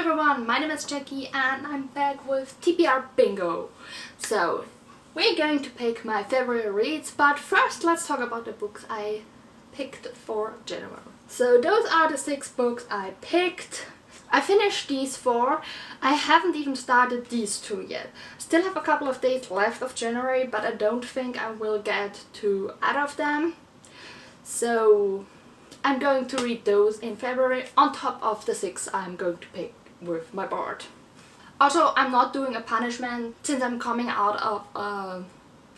everyone, my name is Jackie and I'm back with TBR Bingo. So, we're going to pick my favorite reads, but first let's talk about the books I picked for January. So those are the 6 books I picked. I finished these 4. I haven't even started these 2 yet. Still have a couple of days left of January, but I don't think I will get to either of them. So I'm going to read those in February on top of the 6 I'm going to pick with my board. Also, I'm not doing a punishment since I'm coming out of a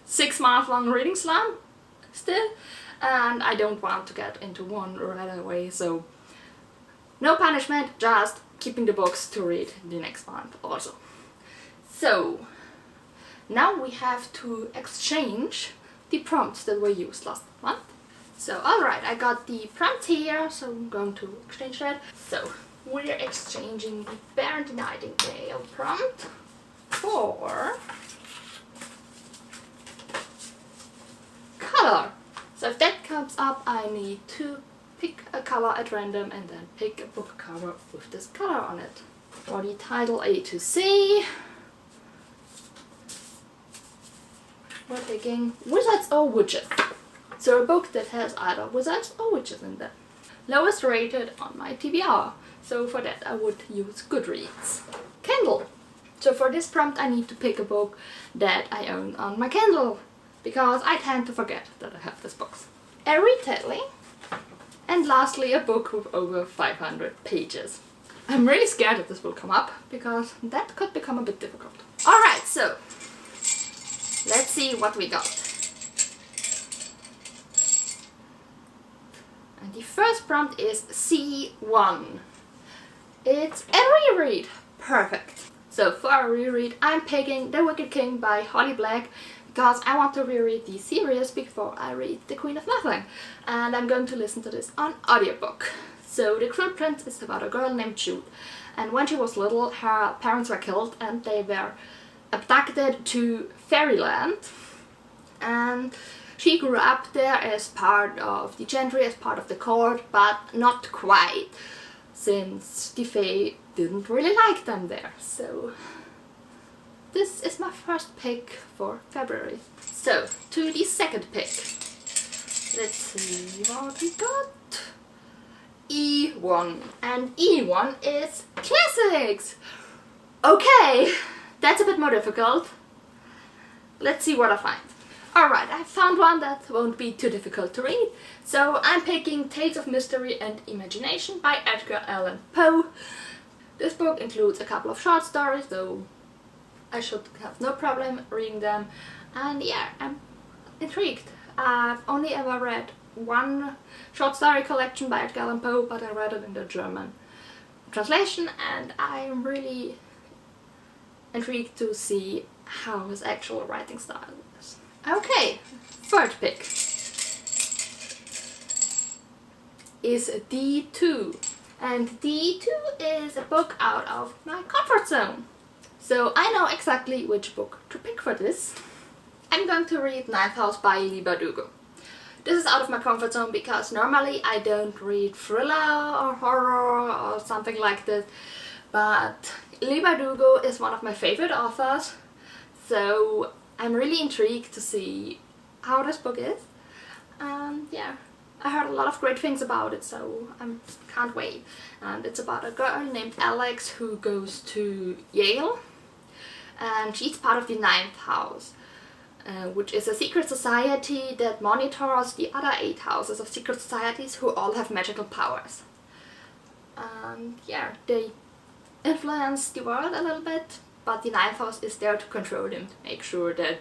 6-month-long reading slump still, and I don't want to get into one right away, so no punishment, just keeping the books to read the next month also. So now we have to exchange the prompts that were used last month. So alright, I got the prompt here, so I'm going to exchange that. So we're exchanging the Bear and the Nightingale prompt for color. So if that comes up, I need to pick a color at random and then pick a book cover with this color on it. For the title A to C, we're picking Wizards or Witches. So a book that has either wizards or witches in them. Lowest rated on my TBR. So for that I would use Goodreads. Kindle. So for this prompt I need to pick a book that I own on my Kindle, because I tend to forget that I have this book. A retelling. And lastly a book with over 500 pages. I'm really scared that this will come up, because that could become a bit difficult. Alright, so let's see what we got. And the first prompt is C1. It's a reread. Perfect. So for a reread, I'm picking The Wicked King by Holly Black, because I want to reread the series before I read The Queen of Nothing. And I'm going to listen to this on audiobook. So The Cruel Prince is about a girl named Jude. And when she was little, her parents were killed and they were abducted to fairyland. And she grew up there as part of the gentry, as part of the court, but not quite, since the Fae didn't really like them there. So this is my first pick for February. So to the second pick. Let's see what we got. E1. And E1 is classics. Okay, that's a bit more difficult. Let's see what I find. Alright, I found one that won't be too difficult to read. So I'm picking Tales of Mystery and Imagination by Edgar Allan Poe. This book includes a couple of short stories, so I should have no problem reading them. And yeah, I'm intrigued. I've only ever read one short story collection by Edgar Allan Poe, but I read it in the German translation, and I'm really intrigued to see how his actual writing style is. Okay, third pick is D2. And D2 is a book out of my comfort zone. So I know exactly which book to pick for this. I'm going to read Ninth House by Leigh Bardugo. This is out of my comfort zone because normally I don't read thriller or horror or something like this. But Leigh Bardugo is one of my favorite authors. So I'm really intrigued to see how this book is. And yeah, I heard a lot of great things about it, so I can't wait. And it's about a girl named Alex who goes to Yale. And she's part of the Ninth House, which is a secret society that monitors the other 8 houses of secret societies who all have magical powers. And yeah, they influence the world a little bit, but the Ninth House is there to control them, to make sure that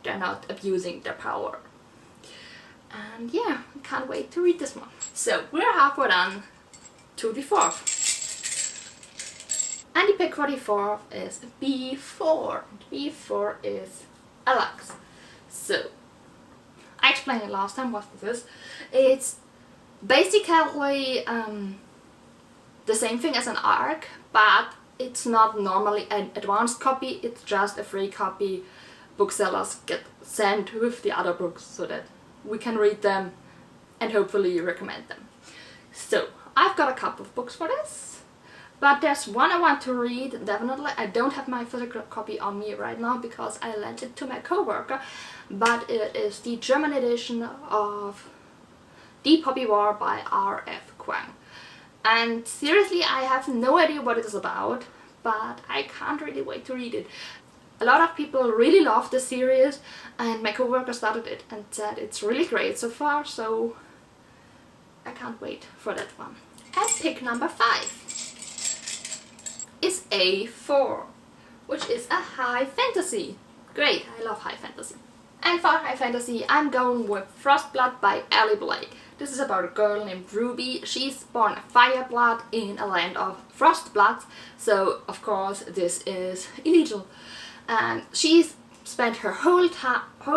they're not abusing their power. And yeah, I can't wait to read this one. So we're halfway done to the 4th. And the pick for the 4th is B4. B4 is Alex. So I explained it last time what this is. It's basically the same thing as an ARC, but it's not normally an advanced copy, it's just a free copy booksellers get sent with the other books so that we can read them and hopefully recommend them. So I've got a couple of books for this. But there's one I want to read, definitely. I don't have my physical copy on me right now because I lent it to my coworker, but it is the German edition of The Poppy War by R.F. Kuang. And seriously, I have no idea what it is about, but I can't really wait to read it. A lot of people really love the series, and my coworker started it and said it's really great so far, so I can't wait for that one. And pick number 5 is A4, which is a high fantasy. Great, I love high fantasy. And for high fantasy, I'm going with Frostblood by Ellie Blake. This is about a girl named Ruby. She's born a fireblood in a land of frostbloods, so of course this is illegal. And she's spent her whole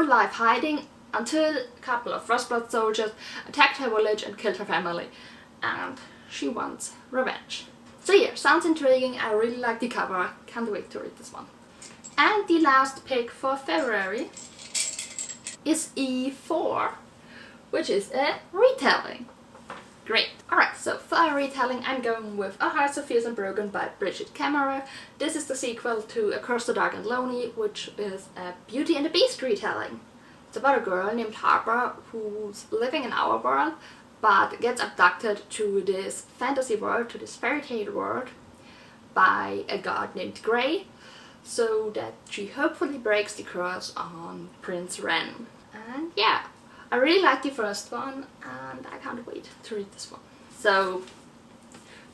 life hiding until a couple of frostblood soldiers attacked her village and killed her family. And she wants revenge. So yeah, sounds intriguing. I really like the cover. Can't wait to read this one. And the last pick for February is E4, which is a retelling. Great. Alright, so for a retelling I'm going with A Heart So Fierce and Broken by Bridget Kammerer. This is the sequel to Across the Dark and Lonely, which is a Beauty and the Beast retelling. It's about a girl named Harper who's living in our world but gets abducted to this fantasy world, to this fairy tale world, by a god named Grey, so that she hopefully breaks the curse on Prince Ren. And yeah, I really like the first one and I can't wait to read this one. So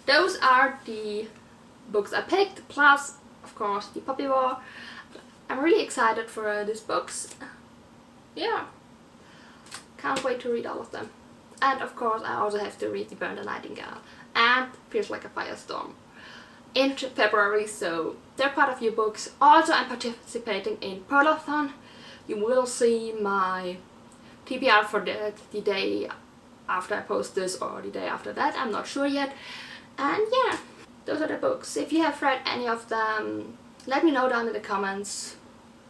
those are the books I picked, plus of course the Poppy War. I'm really excited for these books. Yeah, can't wait to read all of them. And of course I also have to read The Burn the Nightingale and Feels Like a Firestorm in February, so they're part of your books. Also I'm participating in Pearlathon. You will see my TBR for that the day after I post this or the day after that, I'm not sure yet. And yeah, those are the books. If you have read any of them, let me know down in the comments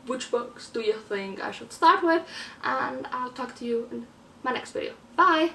which books do you think I should start with, and I'll talk to you in my next video. Bye!